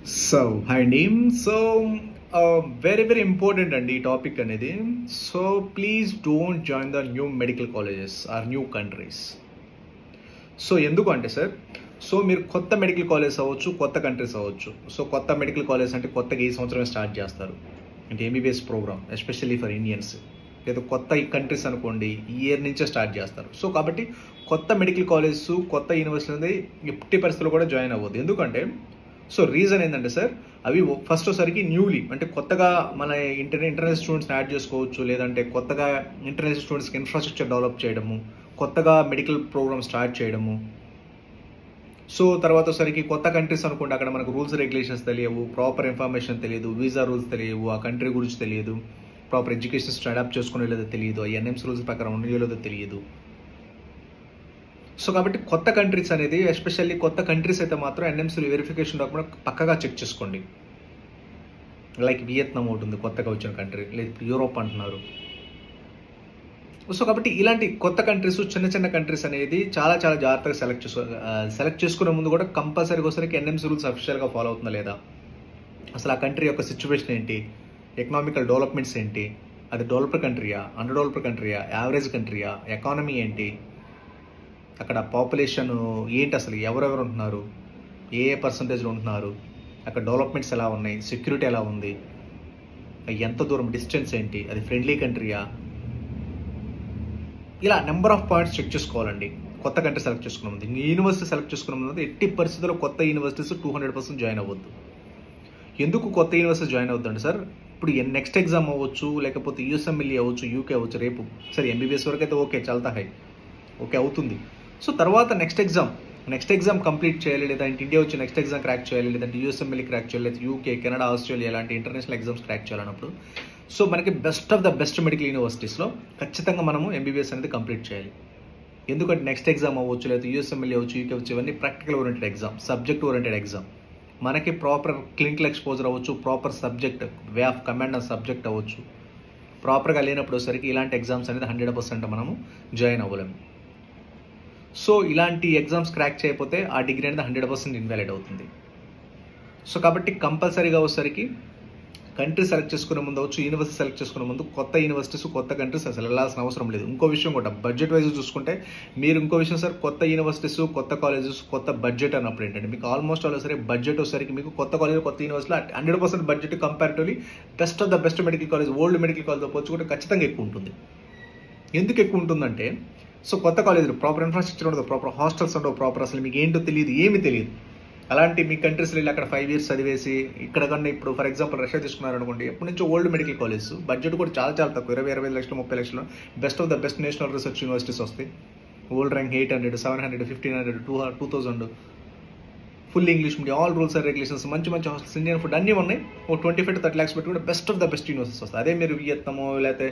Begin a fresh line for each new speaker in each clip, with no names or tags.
Hi Neem. Very important and the topic అనేది. So please don't join the new medical colleges or new countries. So ఎందుకు అంటే sir, so మీరు కొత్త medical college అవ్వచ్చు, కొత్త countries అవ్వచ్చు. సో కొత్త మెడికల్ కాలేజ్ అంటే కొత్తగా ఈ సంవత్సరమే స్టార్ట్ చేస్తారు అంటే MBBS program, especially for Indians. లేదా కొత్త కంట్రీస్ అనుకోండి, ఈ ఇయర్ నుంచే స్టార్ట్ చేస్తారు. సో కాబట్టి కొత్త మెడికల్ కాలేజెస్, కొత్త యూనివర్సిటీ అనేది ఎట్టి పరిస్థితుల్లో కూడా జాయిన్ అవ్వద్దు. ఎందుకంటే సో రీజన్ ఏంటంటే సార్, అవి ఫస్ట్ వచ్చేసరికి న్యూలీ అంటే కొత్తగా మన ఇంటర్నేషనల్ స్టూడెంట్స్ని యాడ్ చేసుకోవచ్చు, లేదంటే కొత్తగా ఇంటర్నేషనల్ స్టూడెంట్స్కి ఇన్ఫ్రాస్ట్రక్చర్ డెవలప్ చేయడము, కొత్తగా మెడికల్ ప్రోగ్రామ్ స్టార్ట్ చేయడము. సో తర్వాత వచ్చేసరికి కొత్త కంట్రీస్ అనుకోండి, అక్కడ మనకు రూల్స్ రెగ్యులేషన్స్ తెలియవు, ప్రాపర్ ఇన్ఫర్మేషన్ తెలియదు, వీసా రూల్స్ తెలియవు, ఆ కంట్రీ గురించి తెలియదు, ప్రాపర్ ఎడ్యుకేషన్ అడాప్ట్ చేసుకునే లేదో తెలియదు, ఆ ఎన్ఎంసీ రూల్స్ ప్రకారం ఉన్నాయో లేదో తెలియదు. సో కాబట్టి కొత్త కంట్రీస్ అనేది, ఎస్పెషల్లీ కొత్త కంట్రీస్ అయితే మాత్రం ఎన్ఎంసీ వెరిఫికేషన్ డాక్యుమెంట్ పక్కగా చెక్ చేసుకోండి. లైక్ వియత్నాం ఉంటుంది కొత్తగా వచ్చిన కంట్రీ, లేదు యూరోప్ అంటున్నారు. సో కాబట్టి ఇలాంటి కొత్త కంట్రీస్, చిన్న కంట్రీస్ అనేది చాలా జాగ్రత్తగా సెలెక్ట్ చేసుకునే ముందు కూడా కంపల్సరీగా ఒకసారికి ఎన్ఎంసీ రూల్స్ అఫీషియల్గా ఫాలో అవుతుందా లేదా, అసలు ఆ కంట్రీ యొక్క సిచ్యువేషన్ ఏంటి, ఎకనామికల్ డెవలప్మెంట్స్ ఏంటి, అది డెవలప్డ్ కంట్రీయా, అండర్ డెవలప్డ్ కంట్రీయా, యావరేజ్ కంట్రీయా, ఎకానమీ ఏంటి, అక్కడ పాపులేషన్ ఏంటి, అసలు ఎవరెవరు ఉంటున్నారు, ఏ పర్సంటేజ్లో ఉంటున్నారు, అక్కడ డెవలప్మెంట్స్ ఎలా ఉన్నాయి, సెక్యూరిటీ ఎలా ఉంది, ఎంత దూరం డిస్టెన్స్ ఏంటి, అది ఫ్రెండ్లీ కంట్రీయా, ఇలా నెంబర్ ఆఫ్ పాయింట్స్ చెక్ చేసుకోవాలండి కొత్త కంట్రీ సెలెక్ట్ చేసుకున్న ముందు. యూనివర్సిటీ సెలెక్ట్ చేసుకున్న ముందు ఎట్టి పరిస్థితుల్లో కొత్త యూనివర్సిటీస్ 200% జాయిన్ అవ్వద్దు. ఎందుకు కొత్త యూనివర్సిటీ జాయిన్ అవుతుందండి సార్, ఇప్పుడు నెక్స్ట్ ఎగ్జామ్ అవ్వచ్చు, లేకపోతే యూఎస్ఎంఎల్ఈ అవ్వచ్చు, యూకే అవ్వచ్చు, రేపు సరే ఎంబీబీఎస్ వరకు అయితే ఓకే చల్తా హై ఓకే అవుతుంది. సో తర్వాత నెక్స్ట్ ఎగ్జామ్ కంప్లీట్ చేయాలి, లేదంటే ఇండియా వచ్చి నెక్స్ట్ ఎగ్జామ్ క్రాక్ చేయాలి, లేదంటే యూఎస్ఎంఎల్ఈ క్రాక్ చేయాలి, లేదా యూకే, కెనడా, ఆస్ట్రేలియా లాంటి ఇంటర్నేషనల్ ఎగ్జామ్స్ క్రాక్ చేయాలన్నప్పుడు సో మనకి best of the best medical యూనివర్సిటీస్లో ఖచ్చితంగా మనము ఎంబీబీఎస్ అనేది కంప్లీట్ చేయాలి. ఎందుకంటే నెక్స్ట్ ఎగ్జామ్ అవ్వచ్చు, లేదా యూఎస్ఎంఎల్ఈ అవ్వచ్చు, యూకే అవ్వచ్చు, ఇవన్నీ practical oriented exam, subject oriented exam. మనకి ప్రాపర్ క్లినికల్ ఎక్స్పోజర్ అవ్వచ్చు, proper subject way of command on subject అవ్వచ్చు, ప్రాపర్గా లేనప్పుడు సరికి ఇలాంటి ఎగ్జామ్స్ అనేది 100% మనము జాయిన్ అవ్వలేము. సో ఇలాంటి ఎగ్జామ్స్ క్రాక్ చేయకపోతే ఆ డిగ్రీ అనేది 100% ఇన్వాలిడ్ అవుతుంది. సో కాబట్టి కంపల్సరీగా వచ్చేసరికి కంట్రీ సెలెక్ట్ చేసుకునే ముందు అవచ్చు, యూనివర్సిటీ సెలెక్ట్ చేసుకునే ముందు కొత్త యూనివర్సిటీస్, కొత్త కంట్రీస్ అసలు వెళ్ళాల్సిన అవసరం లేదు. ఇంకో విషయం కూడా బడ్జెట్ వైజ్ చూసుకుంటే మీరు ఇంకో విషయం సార్, కొత్త యూనివర్సిటీస్, కొత్త కాలేజెస్, కొత్త బడ్జెట్ అన్నప్పుడు ఏంటంటే మీకు ఆల్మోస్ట్ ఆల్ సరే బడ్జెట్ వచ్చేసరికి మీకు కొత్త కాలేజ్, కొత్త యూనివర్సిటీలో 100% budget comparatively best of the best medical college, old medical కాలేజ్తో పోల్చుకుంటే ఖచ్చితంగా ఎక్కువ ఉంటుంది. ఎందుకు ఎక్కువ ఉంటుందంటే సో కొత్త కాలేజీలు ప్రాపర్ ఇన్ఫ్రాస్ట్రక్చర్ ఉండదు, ప్రాపర్ హాస్టల్స్ ఉండవు, ప్రాపర్ అసలు మీకు ఏంటో తెలియదు, ఏమీ తెలియదు. అలాంటి మీ కంట్రీస్లో వెళ్ళి అక్కడ 5 years చదివేసి ఇక్కడ కన్నా ఇప్పుడు ఫర్ ఎగ్జాంపుల్ రష్యా తీసుకున్నారనుకోండి, ఎప్పటి నుంచో ఓల్డ్ మెడికల్ కాలేజ్, బడ్జెట్ కూడా చాలా తక్కువ, 20-25 లక్షలు 30 లక్షలు, best of the best national research universities వస్తాయి. Old rank 800, 700, 1500, 2000, full English medium, all rules and regulations, మంచి హాస్టల్స్, ఇండియన్ ఫుడ్ అన్నీ ఉన్నాయి. 25 to 30 lakhs పెట్టి కూడా best of the best universities వస్తాయి. అదే మీరు వియత్నామో, లేకపోతే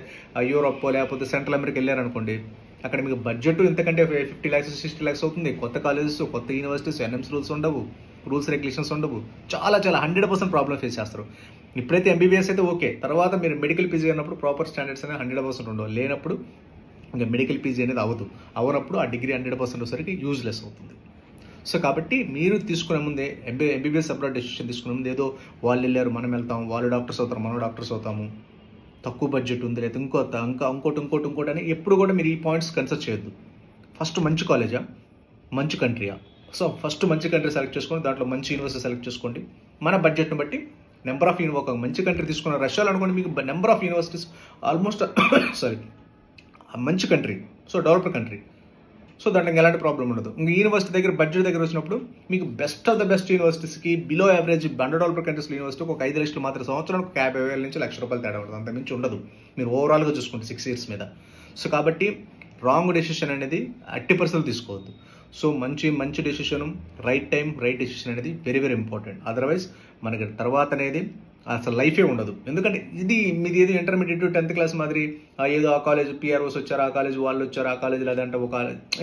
యూరోప్, లేకపోతే సెంట్రల్ అమెరికా వెళ్ళారనుకోండి, అక్కడ మీకు బడ్జెట్ ఇంతకంటే 50 lakhs 60 lakhs అవుతుంది. కొత్త కాలేజెస్, కొత్త యూనివర్సిటీస్, ఎన్ఎంసీ రూల్స్ ఉండవు, రూల్స్ రెగ్యులేషన్స్ ఉండవు, చాలా 100% ప్రాబ్లం ఫేస్ చేస్తారు. ఇప్పుడైతే ఎంబీబీఎస్ అయితే ఓకే, తర్వాత మీరు మెడికల్ పీజీ అన్నప్పుడు ప్రాపర్ స్టాండర్డ్స్ అనేది 100% ఉండవు. లేనప్పుడు ఇంకా మెడికల్ పీజీ అనేది అవనప్పుడు ఆ డిగ్రీ 100% వచ్చేసరికి యూజ్లెస్ అవుతుంది. సో కాబట్టి మీరు తీసుకునే ముందే ఎంబీబీఎస్ అబ్రాడ్ డెసిషన్ తీసుకునే ముందు ఏదో వాళ్ళు వెళ్ళారు మనం వెళ్తాం, వాళ్ళు డాక్టర్స్ అవుతారు మనం డాక్టర్స్ అవుతాము, తక్కువ బడ్జెట్ ఉంది, లేదా ఇంకోటి అని ఎప్పుడు కూడా మీరు ఈ పాయింట్స్ కన్సిడర్ చేయొద్దు. ఫస్ట్ మంచి కాలేజా, మంచి కంట్రీయా. సో ఫస్ట్ మంచి కంట్రీ సెలెక్ట్ చేసుకోండి, దాంట్లో మంచి యూనివర్సిటీ సెలెక్ట్ చేసుకోండి. మన బడ్జెట్ని బట్టి నెంబర్ ఆఫ్ ఒక మంచి కంట్రీ తీసుకున్న రష్యాలో అనుకోండి, మీకు నెంబర్ ఆఫ్ యూనివర్సిటీస్ ఆల్మోస్ట్ మంచి country, so developed country, so దాంట్లో ఎలాంటి ప్రాబ్లం ఉండదు. ఇంకా యూనివర్సిటీ దగ్గర బడ్జెట్ దగ్గర వచ్చినప్పుడు మీకు బెస్ట్ ఆఫ్ ద బెస్ట్ యూనివర్సిటీస్కి below average under developed countries యూనివర్సిటీకి ఒక 5 లక్షలు మాత్రం సంవత్సరానికి 50,000 నుంచి ₹1,00,000 తేడా ఉంటుంది, అంత మించి ఉండదు మీరు ఓవరాల్గా చూసుకుంటే 6 years మీద. సో కాబట్టి రాంగ్ డెసిషన్ అనేది 80% తీసుకోవద్దు. సో మంచి decision, right time, right decision అనేది వెరీ ఇంపార్టెంట్. అదర్వైజ్ మనకి తర్వాత అనేది అసలు లైఫే ఉండదు. ఎందుకంటే మీది ఏది ఇంటర్మీడియట్ 10th class మాదిరి ఏదో ఆ కాలేజ్ పిఆర్ఓస్ వచ్చారు, ఆ కాలేజ్ వాళ్ళు వచ్చారు, ఆ కాలేజ్ లేదంటే ఒక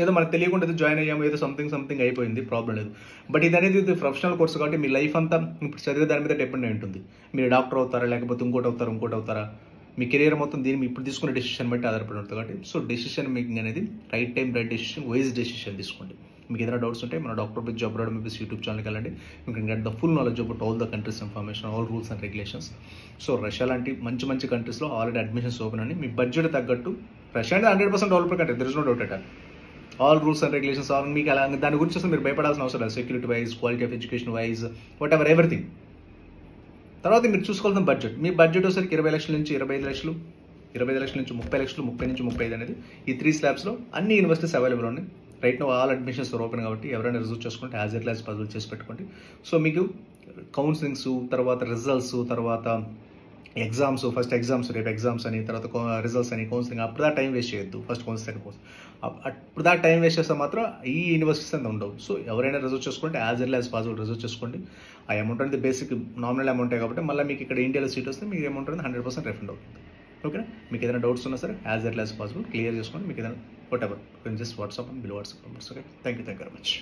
ఏదో మనకు తెలియకుండా జాయిన్ అయ్యాము, ఏదో సంథింగ్ అయిపోయింది, ప్రాబ్లం లేదు. బట్ ఇది అనేది ప్రొఫెషనల్ కోర్స్ కాబట్టి మీ లైఫ్ అంతా ఇప్పుడు చదివే దాని మీద డిపెండ్ అయి ఉంటుంది. మీరు డాక్టర్ అవుతారా, లేకపోతే ఇంకోటి అవుతారా, మీ కెరీర్ మొత్తం దీన్ని ఇప్పుడు తీసుకునే డెసిషన్ బట్టి ఆధారపడి ఉంటుంది. కాబట్టి సో డెసిషన్ మేకింగ్ అనేది right time, right decision, wise decision తీసుకోండి. మీకు ఏదైనా డౌట్స్ ఉంటే మన doctor with job rod MBBS YouTube ఛానల్కి వెళ్ళండి. You can get the full knowledge about all the countries information, all rules and regulations. So Russia లాంటి మంచి మంచి కంట్రీస్లో ఆల్రెడీ అడ్మిషన్స్ ఓపెన్ అండి. మీ బడ్జెట్ తగ్గట్టు రష్యా అంటే 100% developed country, there is no doubt at all. All rules and regulations మీకు అలా దాని గురించి అసలు మీరు భయపడాల్సిన అవసరం లేదు. Security wise, quality of education wise, whatever everything. తర్వాత మీరు చూసుకోవాల్సిన బడ్జెట్, మీ బడ్జెట్ వచ్చేసరికి 20 లక్షల నుంచి 25 లక్షలు, 25 లక్షల నుంచి 30 లక్షలు, 30 నుంచి 35 అనేది ఈ 3 స్లాబ్స్లో అన్ని యూనివర్సిటీస్ అవైలబుల్ ఉన్నాయి. Right now all admissions open కాబట్టి ఎవరైనా రిజర్వ్ చేసుకుంటే యాజ్ ఎర్లీ యాజ్ పాసిబుల్ చేసి పెట్టుకోండి. సో మీకు కౌన్సిలింగ్స్, తర్వాత రిజల్ట్స్, తర్వాత ఎగ్జామ్స్, ఫస్ట్ ఎగ్జామ్స్, రేపు ఎగ్జామ్స్ అని, తర్వాత రిజల్ట్స్ అని, కౌన్సిలింగ్, అప్పుడు దా టైం వేస్ట్ చేయొద్దు. ఫస్ట్ కౌన్సిలింగ్, సెకండ్ కోర్స్, అప్పుడు దా టైం వేస్ట్ చేస్తే మాత్రం ఈ యూనివర్సిటీస్ అంతా ఉండవు. సో ఎవరైనా రిజర్వ్ చేసుకుంటే as early as possible reserve చేసుకోండి. ఆ అమౌంట్ అనేది బేసిక్ నామినల్ అమౌంటే కాబట్టి మళ్ళీ మీకు ఇక్కడ ఇండియాలో సీట్ వస్తే మీకు అమౌంట్ అనేది 100% రిఫండ్ అవుతుంది. ఓకేనా? మీకు ఏదైనా డౌట్స్ ఉన్నా సరే as early as possible clear చేసుకోండి. మీకు ఏదైనా what ever just WhatsApp and below WhatsApp numbers. Okay, thank you very much.